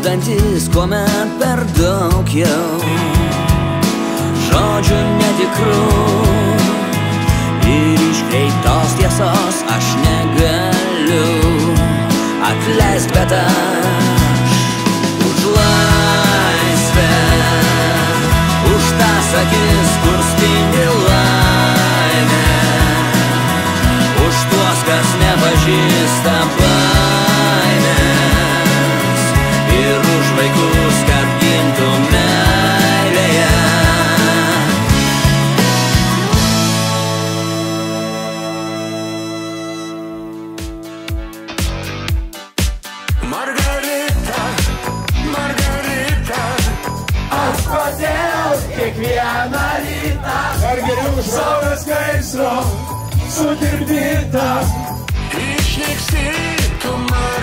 dantis, kuomet per daug jau žodžių netikrų ir iškreiptos tiesos aš negaliu. Atleisk, bet aš už laisvę, už tas akis, kur spindi laimė, už tuos, kas nepažįsta baimės, ir už vaikus, kad gimtų meilėje. Margarita, Margarita, aš kodėl kiekvieną rytą ar geriau saulės gaisro sutirpdyta išnyksti tu man.